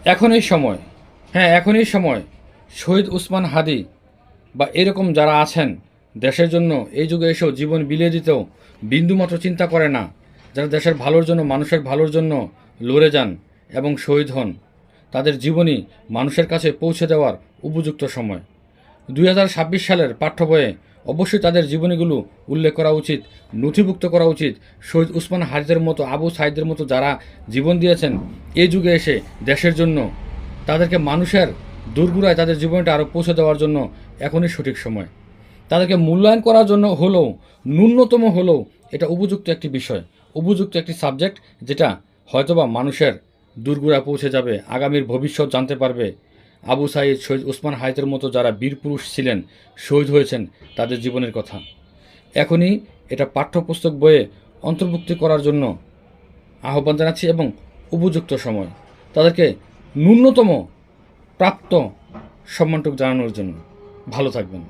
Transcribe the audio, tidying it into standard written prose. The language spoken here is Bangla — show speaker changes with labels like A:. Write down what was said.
A: এখনই সময়, হ্যাঁ এখনই সময়। শহীদ ওসমান হাদি বা এরকম যারা আছেন দেশের জন্য এই যুগে এসেও জীবন বিলিয়ে দিতেও বিন্দুমাত্র চিন্তা করে না, যারা দেশের ভালোর জন্য মানুষের ভালোর জন্য লড়ে যান এবং শহীদ হন, তাদের জীবনী মানুষের কাছে পৌঁছে দেওয়ার উপযুক্ত সময়। 2026 সালের পাঠ্য বইয়ে অবশ্যই তাদের জীবনীগুলো উল্লেখ করা উচিত, নথিভুক্ত করা উচিত। শহীদ ওসমান হাদিদের মতো, আবু সাঈদের মতো যারা জীবন দিয়েছেন এই যুগে এসে দেশের জন্য, তাদেরকে মানুষের দোরগোড়ায় তাদের জীবনটা আরও পৌঁছে দেওয়ার জন্য এখনই সঠিক সময়। তাদেরকে মূল্যায়ন করার জন্য হলেও, ন্যূনতম হলেও এটা উপযুক্ত একটি বিষয়, উপযুক্ত একটি সাবজেক্ট, যেটা হয়তোবা মানুষের দোরগোড়ায় পৌঁছে যাবে, আগামীর ভবিষ্যৎ জানতে পারবে। আবু সাঈদ, শহীদ ওসমান হাদিদের মতো যারা বীরপুরুষ ছিলেন, শহীদ হয়েছেন, তাদের জীবনের কথা এখনই এটা পাঠ্যপুস্তক বইয়ে অন্তর্ভুক্তি করার জন্য আহ্বান জানাচ্ছি এবং উপযুক্ত সময় তাদেরকে ন্যূনতম প্রাপ্ত সম্মানটুকু জানানোর জন্য। ভালো থাকবেন।